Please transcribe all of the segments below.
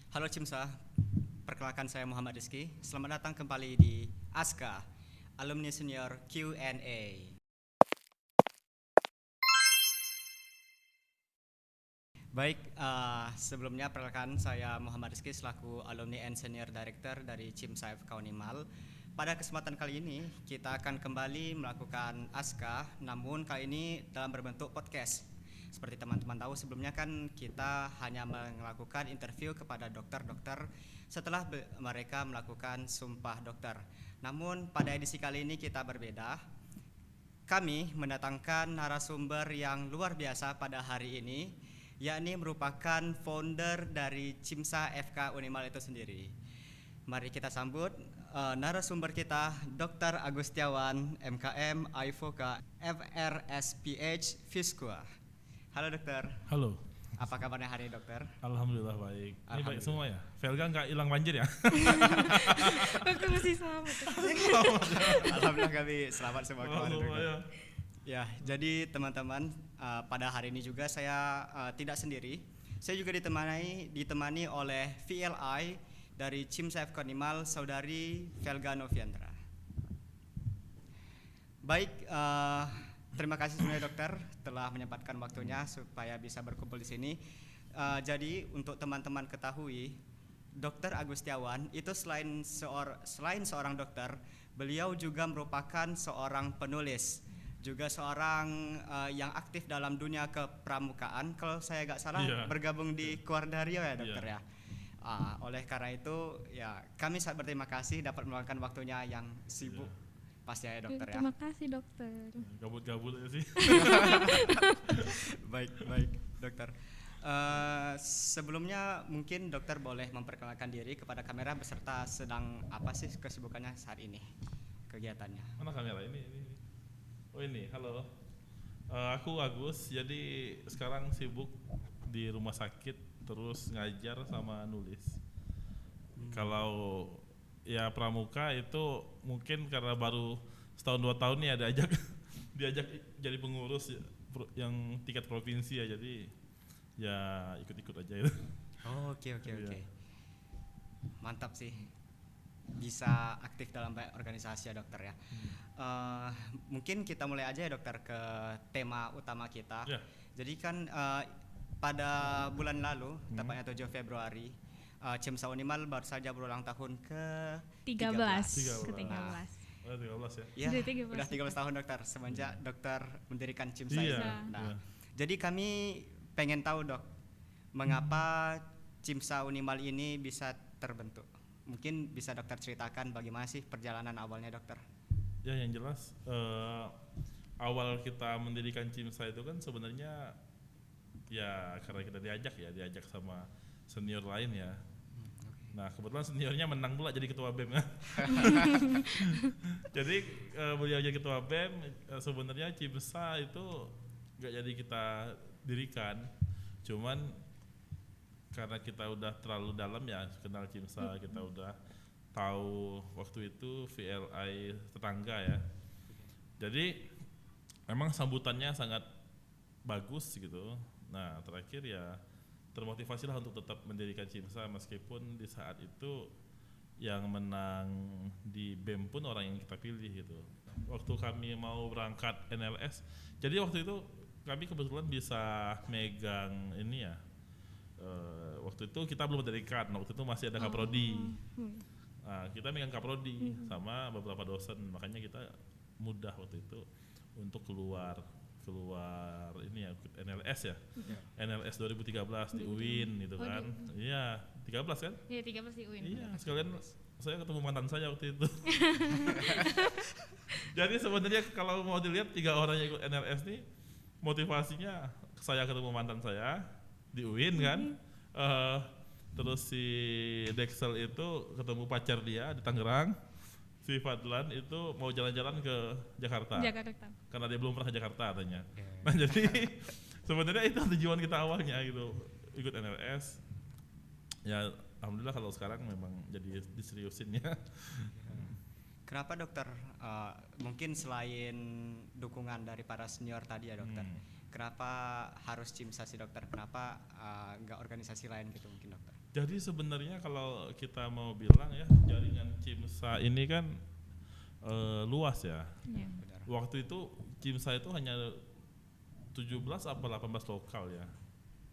Halo Cimsa, perkenalkan saya Muhammad Rizky. Selamat datang kembali di ASKA, Alumni Senior Q&A. Baik, sebelumnya perkenalkan saya Muhammad Rizky selaku Alumni and Senior Director dari Cimsa FK Unimal. Pada kesempatan kali ini kita akan kembali melakukan ASKA, namun kali ini dalam berbentuk podcast. Seperti teman-teman tahu sebelumnya kan kita hanya melakukan interview kepada dokter-dokter setelah mereka melakukan sumpah dokter. Namun pada edisi kali ini kita berbeda. Kami mendatangkan narasumber yang luar biasa pada hari ini, yakni merupakan founder dari Cimsa FK Unimal itu sendiri. Mari kita sambut narasumber kita, Dr. Agustiawan, MKM, IVOCA, FRSPH, Fiskua. Halo dokter. Halo. Apa kabarnya hari ini dokter? Alhamdulillah baik. Ini baik semua ya? Velga nggak hilang banjir ya? Aku masih selamat. Alhamdulillah kami selamat semua kemarin dokter. Ya. Ya, jadi teman-teman pada hari ini juga saya tidak sendiri. Saya juga ditemani oleh VLI dari Cimsa FK Unimal, Saudari Velga Noviandra. Baik, terima kasih sebenarnya dokter telah menyempatkan waktunya supaya bisa berkumpul di sini. Jadi untuk teman-teman ketahui, Dr. Agustiawan itu selain seorang dokter, beliau juga merupakan seorang penulis, juga seorang yang aktif dalam dunia kepramukaan. Kalau saya nggak salah bergabung di Quardario ya dokter ya. Oleh karena itu ya kami sangat berterima kasih dapat meluangkan waktunya yang sibuk. Pasti ya dokter ya. Terima kasih dokter. Gabut-gabut ya sih. Baik dokter. Sebelumnya mungkin dokter boleh memperkenalkan diri kepada kamera beserta sedang apa sih kesibukannya saat ini, kegiatannya. Mana kamera ini? Oh ini, halo. Aku Agus. Jadi sekarang sibuk di rumah sakit terus ngajar sama nulis. Kalau ya pramuka itu mungkin karena baru setahun 2 tahun nih diajak jadi pengurus yang tingkat provinsi ya, jadi ya ikut-ikut aja itu. Oh, oke. Mantap sih, bisa aktif dalam banyak organisasi ya dokter ya. Mungkin kita mulai aja ya dokter ke tema utama kita. Jadi kan pada bulan lalu, tepatnya 7 Februari, Cimsa Unimal baru saja berulang tahun ke 13. Udah 13 ya? Ya, udah 13 tahun dokter semenjak dokter mendirikan Cimsa ini. Jadi kami pengen tahu dok, mengapa Cimsa Unimal ini bisa terbentuk? Mungkin bisa dokter ceritakan bagaimana sih perjalanan awalnya dokter? Ya yang jelas awal kita mendirikan Cimsa itu kan sebenarnya ya karena kita diajak sama senior lain ya. Nah kebetulan seniornya menang pula jadi ketua BEM kan. Jadi beliau jadi ketua BEM, sebenarnya Cimsa itu gak jadi kita dirikan, cuman karena kita udah terlalu dalam ya kenal Cimsa, kita udah tahu waktu itu VLI tetangga ya. Jadi memang sambutannya sangat bagus gitu. Nah terakhir ya termotivasi lah untuk tetap mendirikan Cimsa meskipun di saat itu yang menang di BEM pun orang yang kita pilih gitu. Waktu kami mau berangkat NLS, jadi waktu itu kami kebetulan bisa megang ini ya. Waktu itu kita belum mendirikan, waktu itu masih ada Kaprodi. Nah, kita megang Kaprodi sama beberapa dosen, makanya kita mudah waktu itu untuk keluar ini ya NLS ya. NLS 2013 di UIN gitu kan. Iya, 13 kan? Iya, 13 di UIN. Iya, sekalian saya ketemu mantan saya waktu itu. Jadi sebenarnya kalau mau dilihat 3 orang yang ikut NLS nih motivasinya, saya ketemu mantan saya di UIN kan. Terus si Dexel itu ketemu pacar dia di Tangerang. Si Fadlan itu mau jalan-jalan ke Jakarta. Karena dia belum pernah ke Jakarta katanya. Nah jadi sebenarnya itu tujuan kita awalnya gitu, ikut NLS. Ya alhamdulillah kalau sekarang memang jadi diseriusin ya. Kenapa dokter? Mungkin selain dukungan dari para senior tadi ya dokter, Kenapa harus CIMSA sih dokter? Kenapa nggak organisasi lain gitu mungkin dokter? Jadi sebenarnya kalau kita mau bilang ya, jaringan CIMSA ini kan luas ya. Iya. Benar. Waktu itu CIMSA itu hanya 17 apa 18 lokal ya.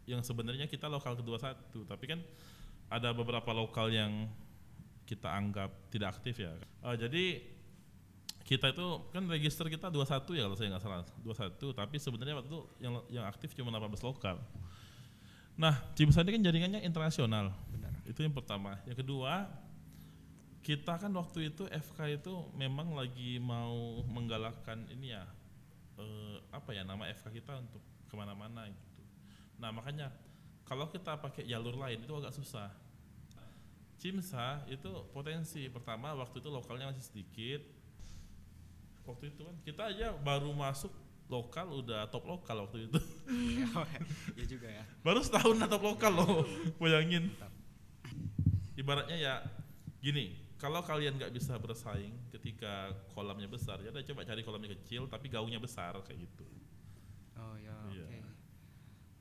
Yang sebenarnya kita lokal ke-21, tapi kan ada beberapa lokal yang kita anggap tidak aktif ya. Jadi kita itu kan register kita 21 ya kalau saya nggak salah, 21, tapi sebenarnya waktu itu yang aktif cuma 18 lokal. Nah, CIMSA ini kan jaringannya internasional. Benar. Itu yang pertama. Yang kedua, kita kan waktu itu FK itu memang lagi mau menggalakkan ini ya, nama FK kita untuk kemana-mana gitu. Nah makanya kalau kita pakai jalur lain itu agak susah. CIMSA itu potensi pertama waktu itu lokalnya masih sedikit. Waktu itu kan kita aja baru masuk lokal udah top lokal waktu itu. Iya juga ya. Baru setahun top lokal loh, bayangin. Ibaratnya ya gini, kalau kalian nggak bisa bersaing ketika kolamnya besar, ya udah coba cari kolamnya kecil tapi gaungnya besar kayak gitu. Oh ya, Iya. oke.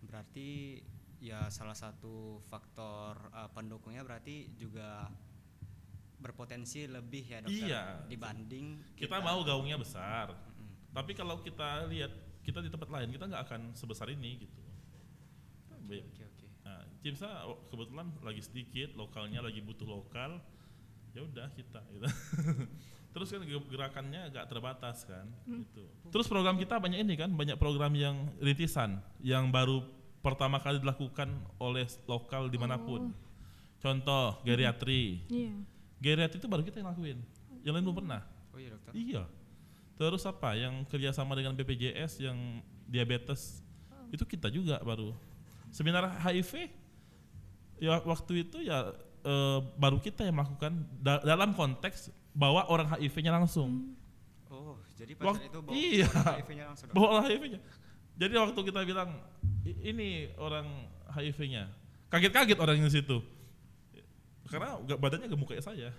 Berarti ya salah satu faktor pendukungnya berarti juga berpotensi lebih ya dokter Iya. dibanding Kita mau gaungnya besar, tapi kalau kita lihat kita di tempat lain kita nggak akan sebesar ini gitu. Oke, oke. Nah, CIMSA kebetulan lagi sedikit, lokalnya lagi butuh lokal, ya udah kita gitu. Terus kan gerakannya agak terbatas kan gitu. Terus program kita banyak ini kan, banyak program yang rintisan yang baru pertama kali dilakukan oleh lokal dimanapun. Contoh geriatri. Iya. Geriatri itu baru kita yang lakuin, yang lain belum pernah. Oh iya dokter. Iya. Terus apa yang kerjasama dengan BPJS yang diabetes itu kita juga baru. Seminar HIV ya waktu itu ya baru kita yang melakukan dalam konteks bawa orang HIV-nya langsung. Oh, jadi pada itu bawa iya. orang HIV-nya langsung dokter. Bawa orang HIV-nya. Jadi waktu kita bilang ini orang HIV-nya, kaget-kaget orang di situ. Karena badannya gemuk kayak saya.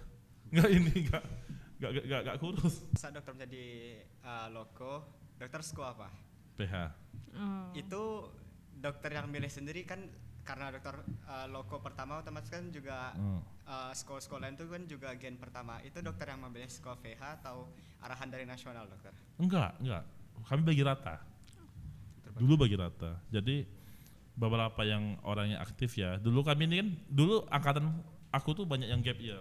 Enggak kurus. Saat dokter menjadi loko, dokter SKO apa? PH. Oh. Itu dokter yang milih sendiri kan karena dokter loko pertama otomatis kan juga SKO lain itu kan juga gen pertama. Itu dokter yang memilih SKO VH atau arahan dari nasional dokter? Enggak. Kami bagi rata. Dulu bagi rata. Jadi beberapa yang orangnya aktif ya. Dulu kami ini kan, dulu angkatan aku tuh banyak yang gap year.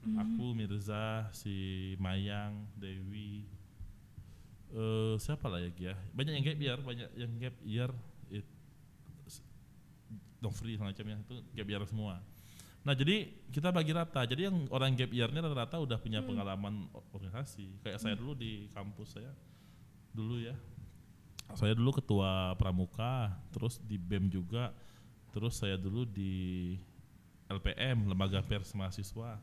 Aku, Mirza, si Mayang, Dewi, siapa lah ya? Banyak yang gap year, Dofri semacamnya itu gap year semua. Nah jadi kita bagi rata. Jadi yang orang gap year-nya rata-rata udah punya pengalaman organisasi. Kayak saya dulu di kampus saya dulu ya. Saya dulu ketua pramuka, terus di BEM juga, terus saya dulu di LPM, Lembaga Pers Mahasiswa.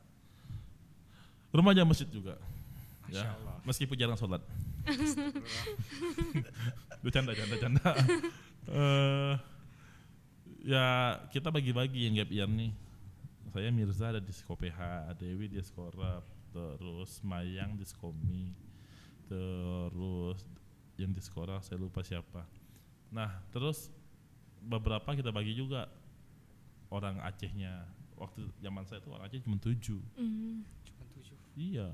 Remaja masjid juga. Masya Ya, Allah. meskipun jarang sholat. Bercanda. Ya kita bagi-bagi yang gap year nih. Saya Mirza ada di Skopeha, Dewi di Skorap, terus Mayang di Skomi, terus yang di Skora saya lupa siapa. Nah terus beberapa kita bagi juga orang Acehnya. Waktu zaman saya tuh orang Aceh cuma 7. Cuma 7. Iya.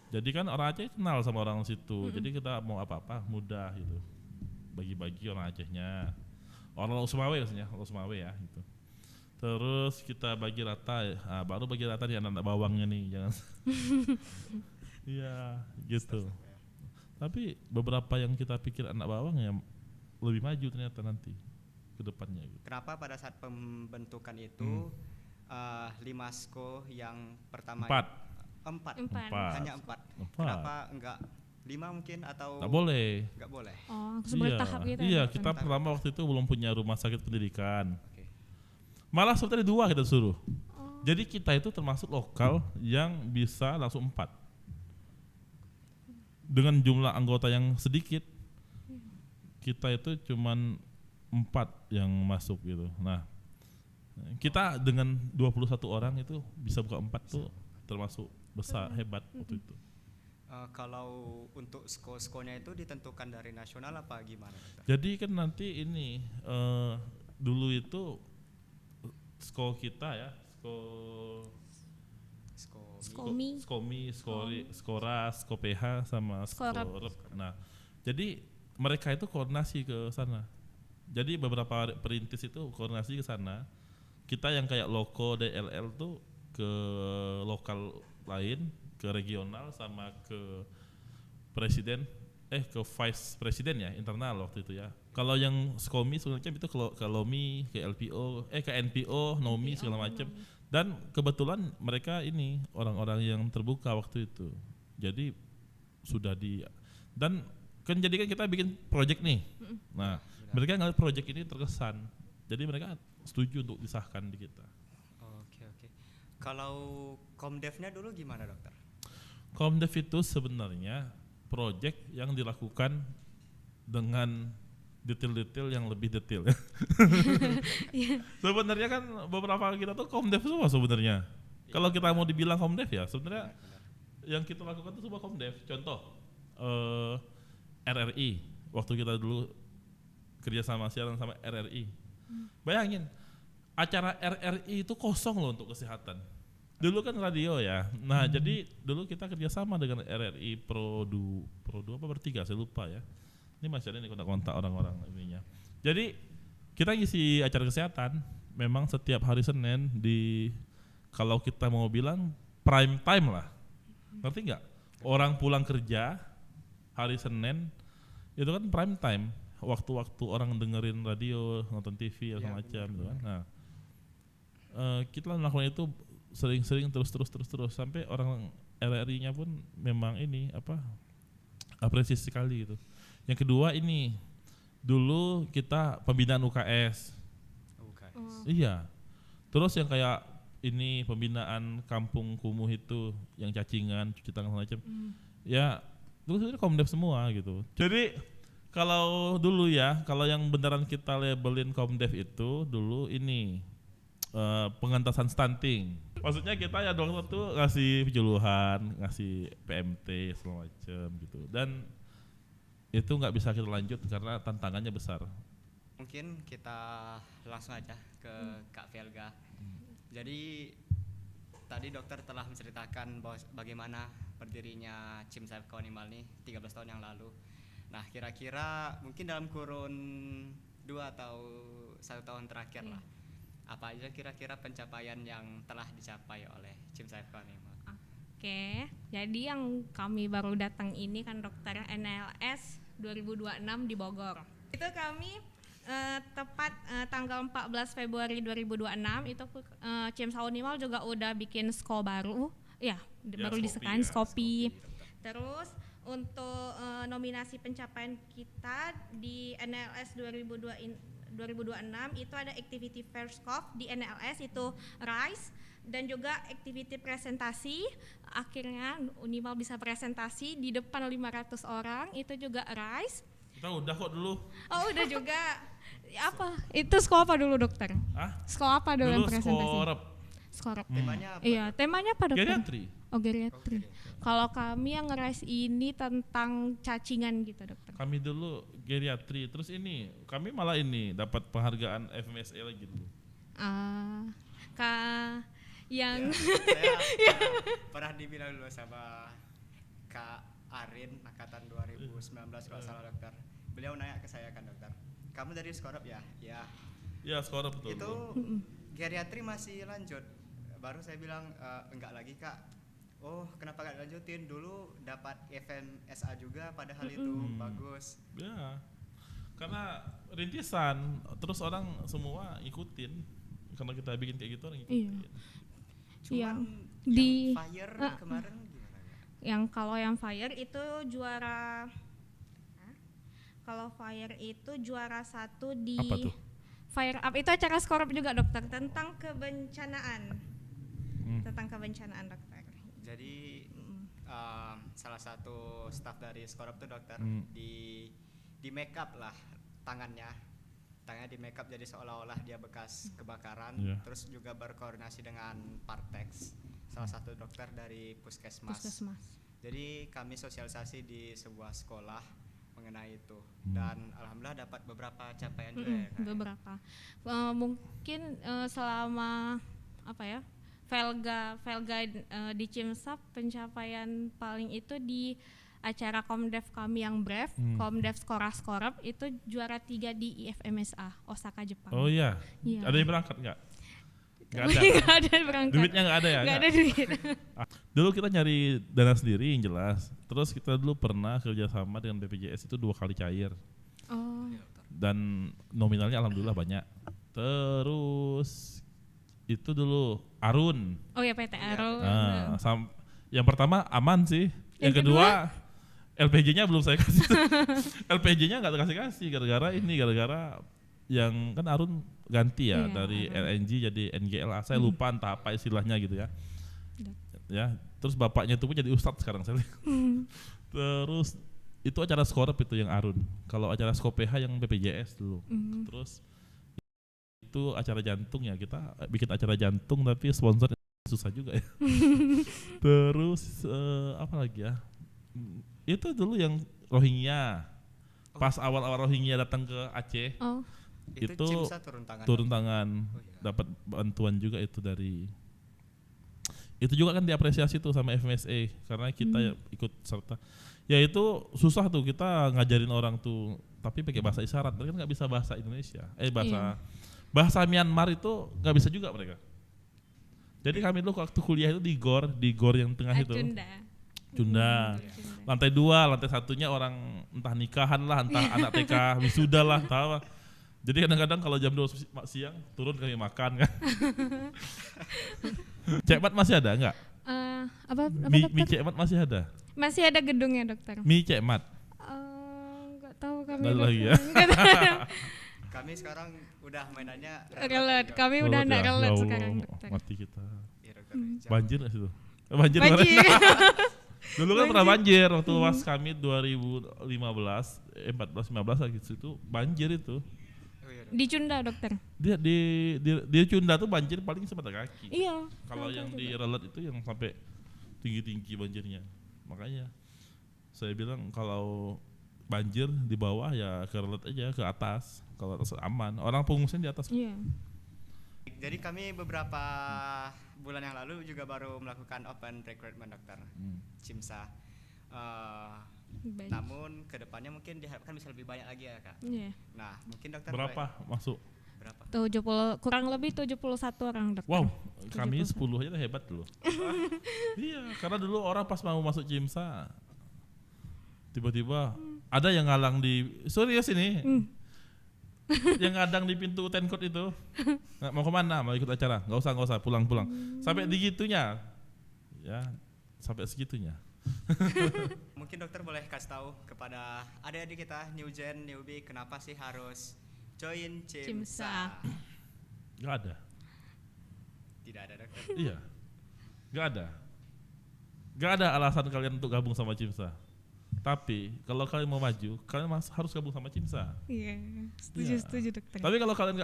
Jadi kan orang Aceh kenal sama orang situ. Jadi kita mau apa-apa mudah gitu. Bagi-bagi orang Acehnya. Orang Sumawe maksudnya, orang Sumawe ya gitu. Terus kita bagi rata, nah, baru bagi rata nih anak-anak bawangnya nih, jangan. Iya, gitu. Tapi beberapa yang kita pikir anak bawang ya lebih maju ternyata nanti ke depannya gitu. Kenapa pada saat pembentukan itu 5 SKO yang pertama 4. 4. Hanya 4. Kenapa enggak 5 mungkin atau Nggak boleh. enggak boleh? Oh, sebagai tahap gitu. Iya, ya, kita dokter? pertama waktu itu belum punya rumah sakit pendidikan. Oke. Malah sebetulnya 2 kita suruh. Jadi kita itu termasuk lokal yang bisa langsung 4. Dengan jumlah anggota yang sedikit, kita itu cuman 4 yang masuk gitu. Nah, kita dengan 21 orang itu bisa buka 4 tuh termasuk besar, hebat waktu itu. Kalau untuk sko-skonya itu ditentukan dari nasional apa gimana, dokter? Jadi kan nanti ini dulu itu sko kita ya, Skomi. Skomi. Skomi, Skoras, Skoph sama Skorep. Skorep. Nah, jadi mereka itu koordinasi ke sana. Jadi beberapa perintis itu koordinasi ke sana. Kita yang kayak Loko dan LL tuh ke lokal lain, ke regional sama ke presiden, ke vice presiden ya, internal waktu itu ya. Kalau yang Skomi sebenarnya itu ke Lomi, ke LPO, ke NPO, Nomi segala macam. Dan kebetulan mereka ini orang-orang yang terbuka waktu itu. Jadi sudah dan kan jadi kan kita bikin project nih. Nah, mereka ngeliat project ini terkesan. Jadi mereka setuju untuk disahkan di kita. Oke. Kalau Komdevnya dulu gimana, dokter? Komdev itu sebenarnya project yang dilakukan dengan detail-detail yang lebih detail. Sebenarnya kan beberapa kita tuh Komdev semua sebenarnya. Kalau kita mau dibilang Komdev ya sebenarnya yang kita lakukan itu semua Komdev. Contoh RRI, waktu kita dulu kerja sama siaran sama RRI. Bayangin acara RRI itu kosong loh untuk kesehatan. Dulu kan radio ya. Nah, jadi dulu kita kerjasama dengan RRI Pro 2 apa bertiga saya lupa ya. Ini masih ada nih kontak-kontak orang-orang ininya. Jadi kita ngisi acara kesehatan memang setiap hari Senin kalau kita mau bilang prime time lah. Ngerti nggak? Orang pulang kerja hari Senin itu kan prime time. Waktu-waktu orang dengerin radio, nonton TV atau macam gitu kan. Nah, kita melakukan itu sering-sering terus sampai orang RRI-nya pun memang ini apresiasi sekali gitu. Yang kedua ini dulu kita pembinaan UKS. Iya. Terus yang kayak ini pembinaan kampung kumuh itu yang cacingan, cuci tangan macam. Ya, dulu sebenarnya Komdev semua gitu. Jadi kalau dulu ya, kalau yang beneran kita labelin Komdev itu dulu ini pengentasan stunting. Maksudnya kita ya dokter tuh ngasih penyuluhan, ngasih PMT segala macam gitu. Dan itu nggak bisa kita lanjut karena tantangannya besar. Mungkin kita langsung aja ke Kak Velga. Jadi tadi dokter telah menceritakan bagaimana berdirinya Chim Safe Animal nih 13 tahun yang lalu. Nah, kira-kira mungkin dalam kurun 2 atau 1 tahun terakhir lah, apa aja kira-kira pencapaian yang telah dicapai oleh Chim Safe Animal? Oke, jadi yang kami baru datang ini kan dokter NLS 2026 di Bogor. Itu kami tepat tanggal 14 Februari 2026 itu Chim Safe Animal juga udah bikin sko baru. Ya, baru disekain Skopi. Terus untuk nominasi pencapaian kita di NLS 2026 itu ada activity first cop di NLS itu RISE dan juga activity presentasi. Akhirnya Unimal bisa presentasi di depan 500 orang itu juga RISE. Kita udah kok dulu. Oh, udah juga. Apa? Itu sko apa dulu, dokter? Sko apa dulu yang presentasi? Skorep. Temanya apa? Iya, temanya apa, dokter? Geriatri. Oh, geriatri. Kalau kami yang ngerais ini tentang cacingan gitu, dokter. Kami dulu geriatri, terus ini kami malah ini dapat penghargaan FMSA lagi dulu. Yang saya pernah dibilang dulu sama Kak Arin angkatan 2019 kalau salah, dokter. Beliau nanya ke saya kan, dokter, kamu dari Skorep ya? Ya. Ya, Skorep betul. Itu geriatri masih lanjut. Baru saya bilang enggak lagi, Kak. Oh, kenapa gak lanjutin? Dulu dapat event SA juga padahal itu bagus. Ya, karena rintisan, terus orang semua ikutin. Karena kita bikin kayak gitu orang ikutin. Iya. Cuman Di yang Fire kemarin gimana ya? Yang kalau yang Fire itu juara. Kalau Fire itu juara 1 di. Apa tuh? Fire Up itu acara Skorep juga, dokter, tentang kebencanaan. Tentang kebencanaan, dokter. Jadi salah satu staf dari Skorep tuh, dokter, di make up lah tangannya di make up jadi seolah-olah dia bekas kebakaran. Terus juga berkoordinasi dengan Partex, salah satu dokter dari puskesmas. Jadi kami sosialisasi di sebuah sekolah mengenai itu dan alhamdulillah dapat beberapa capaian juga ya, Kak. Beberapa. Mungkin selama apa ya? Velga di Cimsa pencapaian paling itu di acara Komdev kami yang Brave, Komdev Skoras-Korep itu juara 3 di IFMSA Osaka Jepang. Oh iya. Iya. Ada yang berangkat nggak? Nggak ada. Nggak ada berangkat. Duitnya nggak ada ya? Nggak ada duit. Dulu kita nyari dana sendiri yang jelas. Terus kita dulu pernah kerjasama dengan BPJS itu 2 kali cair. Oh. Dan nominalnya alhamdulillah banyak. Terus itu dulu Arun. Oh ya PT Arun. Nah, yang pertama aman sih. Yang kedua LPG-nya belum saya kasih. LPG-nya nggak kasih gara-gara yang kan Arun ganti ya, Iya, dari Arun. LNG jadi NGLA. Saya lupa entah apa istilahnya gitu ya. Ya, terus bapaknya itu pun jadi ustadz sekarang saya lihat. Terus itu acara Skorep itu yang Arun. Kalau acara Skopeha yang BPJS dulu. Terus itu acara jantung ya, kita bikin acara jantung tapi sponsor susah juga ya. Terus apa lagi ya? Itu dulu yang Rohingya. Pas awal-awal Rohingya datang ke Aceh, Oh. Itu Cimsa turun tangan. Oh, iya. dapat bantuan juga itu dari. Itu juga kan diapresiasi tuh sama FMSA karena kita ya ikut serta. Ya itu susah tuh kita ngajarin orang tuh, tapi pakai bahasa isyarat, mereka nggak bisa bahasa Indonesia. Bahasa Myanmar itu nggak bisa juga mereka. Jadi kami dulu waktu kuliah itu di GOR yang tengah itu. Cunda. Lantai 2, lantai 1-nya orang entah nikahan lah, entah anak TK, wisuda lah, entah apa. Jadi kadang-kadang kalau jam 2 siang turun kami makan kan. Cekmat masih ada enggak? Apa Mie dokter? Cekmat masih ada? Masih ada gedungnya dokter. Mie Cekmat. Nggak tahu kami. Nggak ada lagi ya? Kami sekarang udah mainannya Relet. Kami udah nggak relet Ya Allah, sekarang dokter. mati kita. Iya, dokter. Banjir nggak situ? Banjir. Dulu kan pernah banjir waktu was kami 2015, 14-15 lagi itu banjir itu. Oh, iya, dokter. Di Cunda dokter. Dia di Cunda tuh banjir paling semata kaki. Iya. Kalau yang di Relet itu yang sampai tinggi-tinggi banjirnya. Makanya saya bilang kalau banjir di bawah ya ke Relet aja, ke atas. Kalau atas aman. Orang pengungsian di atas. Iya. Jadi kami beberapa bulan yang lalu juga baru melakukan open recruitment dokter Cimsa. Baik. Namun kedepannya mungkin diharapkan bisa lebih banyak lagi ya, Kak. Iya. Nah, mungkin dokter Berapa masuk? berapa? 70 kurang lebih 71 orang dokter. Wow, kami 10 aja udah hebat dulu. Iya, karena dulu orang pas mau masuk Cimsa tiba-tiba ada yang ngalang di serius ini. Yang ngadang di pintu tenkot itu. Nggak mau kemana? Mau ikut acara? Nggak usah, pulang. Sampai digitunya. Ya, sampai segitunya. Mungkin dokter boleh kasih tahu kepada adik-adik kita new gen, newbie, kenapa sih harus join Cimsa? Nggak ada. Tidak ada dokter. Iya. Nggak ada alasan kalian untuk gabung sama Cimsa. Tapi kalau kalian mau maju, kalian harus gabung sama Cimsa. Iya. Iya. Setuju dokter. Tapi kalau kalian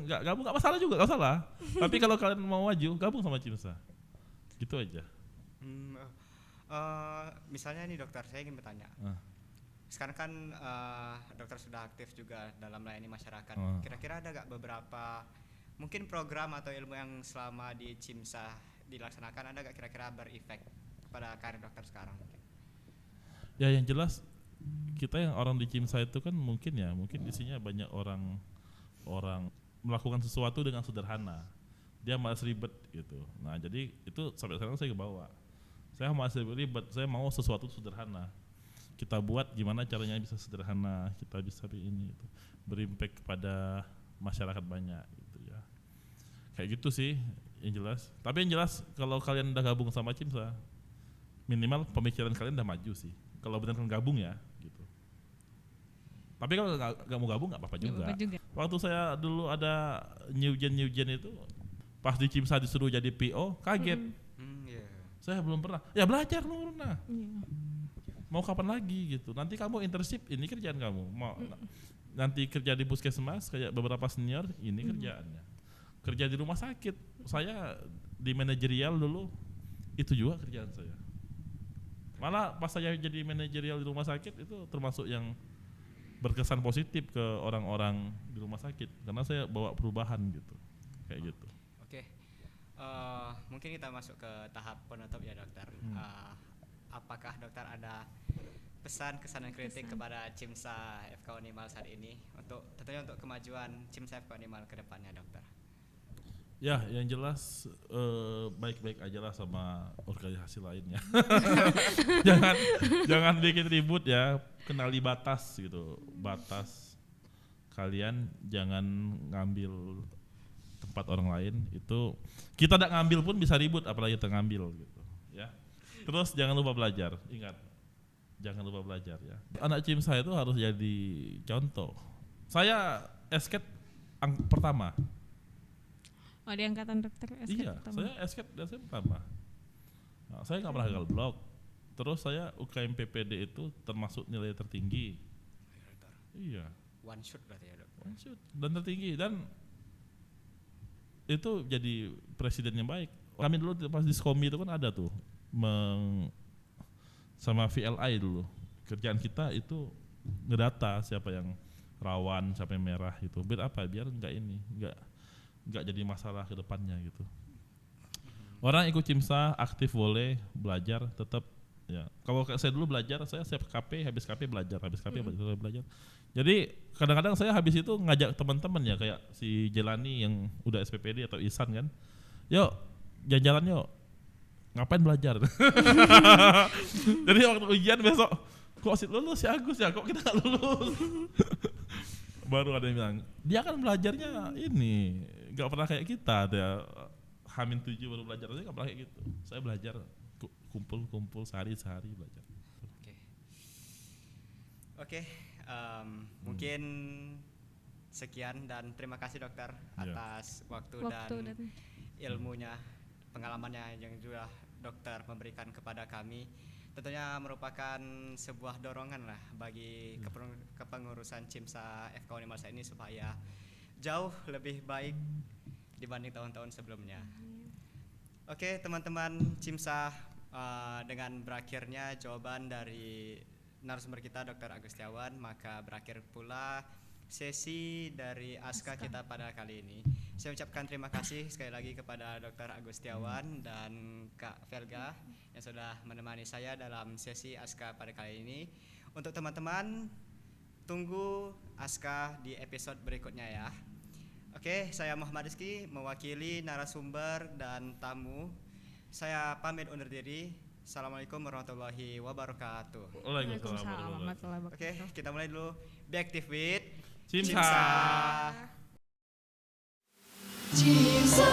nggak gabung nggak masalah juga, nggak salah. Tapi kalau kalian mau maju, gabung sama Cimsa. Gitu aja. Misalnya nih dokter, saya ingin bertanya. Sekarang kan dokter sudah aktif juga dalam melayani masyarakat. Kira-kira ada nggak beberapa mungkin program atau ilmu yang selama di Cimsa dilaksanakan, ada nggak kira-kira berefek pada karir dokter sekarang? Ya yang jelas kita yang orang di Cimsa itu kan mungkin isinya banyak orang melakukan sesuatu dengan sederhana. Dia malas ribet gitu. Nah jadi itu sampai sekarang saya kebawa. Saya malas ribet, saya mau sesuatu sederhana. Kita buat gimana caranya bisa sederhana, kita bisa ini itu berimpact kepada masyarakat banyak gitu ya. Kayak gitu sih yang jelas. Tapi yang jelas kalau kalian udah gabung sama Cimsa, minimal pemikiran kalian udah maju sih. Kalau benar-benar gabung ya gitu. Tapi kalau nggak mau gabung nggak apa-apa juga. Waktu saya dulu ada new gen itu pas di Cimsa disuruh jadi PO kaget. Saya belum pernah. Ya belajar lu nah. Mau kapan lagi gitu. Nanti kamu internship, ini kerjaan kamu. Mau nanti kerja di puskesmas kayak beberapa senior, ini kerjaannya. Kerja di rumah sakit. Saya di manajerial dulu itu juga kerjaan saya. Malah pas saya jadi manajerial di rumah sakit itu termasuk yang berkesan positif ke orang-orang di rumah sakit karena saya bawa perubahan gitu, kayak gitu. Oke, mungkin kita masuk ke tahap penutup ya dokter. Apakah dokter ada pesan, kesan dan kritik kepada Cimsa FK Unimal saat ini tentunya untuk kemajuan Cimsa FK Unimal ke depannya dokter? Ya, yang jelas baik-baik aja lah sama organisasi lainnya. jangan bikin ribut ya, kenali batas gitu. Batas kalian jangan ngambil tempat orang lain, itu kita tidak ngambil pun bisa ribut apalagi kita ngambil gitu ya. Terus jangan lupa belajar, ingat. Jangan lupa belajar ya. Anak Cimsa itu harus jadi contoh. Saya esket pertama. Oh, di angkatan dokter SK Iya, pertama. saya esket pertama. Nah, saya nggak pernah gagal blok. Terus saya UKM PPD itu termasuk nilai tertinggi. Iya. One shot berarti ya dokter. One shot dan tertinggi dan itu jadi presiden yang baik. Kami dulu pas di Skomi itu kan ada tuh sama VLI dulu. Kerjaan kita itu ngedata siapa yang rawan, siapa yang merah gitu. Biar apa? Biar enggak jadi masalah ke depannya gitu. Orang ikut Cimsa aktif boleh, belajar tetap ya. Kalau saya dulu belajar, saya setiap KP, habis KP belajar. Belajar. Jadi kadang-kadang saya habis itu ngajak teman-teman ya kayak si Jelani yang udah SPPD atau Isan kan. Yuk, jalan-jalan yuk. Ngapain belajar? Jadi waktu ujian besok, kok lulus si Agus ya, kok kita gak lulus? Baru ada yang bilang, dia kan belajarnya ini, gak pernah kayak kita, dia H-7 baru belajar, aja gak pernah kayak gitu. Saya belajar, kumpul sehari-sehari belajar. Oke. Mungkin sekian dan terima kasih dokter atas waktu dan ilmunya, pengalamannya yang juga dokter memberikan kepada kami. Tentunya merupakan sebuah dorongan lah bagi kepengurusan Cimsa FK Unimal ini supaya jauh lebih baik dibanding tahun-tahun sebelumnya. Oke teman-teman Cimsa, dengan berakhirnya jawaban dari narasumber kita Dr. Agustiawan, maka berakhir pula sesi dari ASKA kita pada kali ini. Saya ucapkan terima kasih sekali lagi kepada Dr. Agustiawan dan Kak Velga yang sudah menemani saya dalam sesi ASKA pada kali ini. Untuk teman-teman, tunggu ASKA di episode berikutnya ya. Oke, saya Muhammad Rizky mewakili narasumber dan tamu. Saya pamit undur diri. Assalamualaikum warahmatullahi wabarakatuh. Waalaikumsalam warahmatullahi wabarakatuh. Oke, kita mulai dulu. Be active with Cimsa. Cimsa,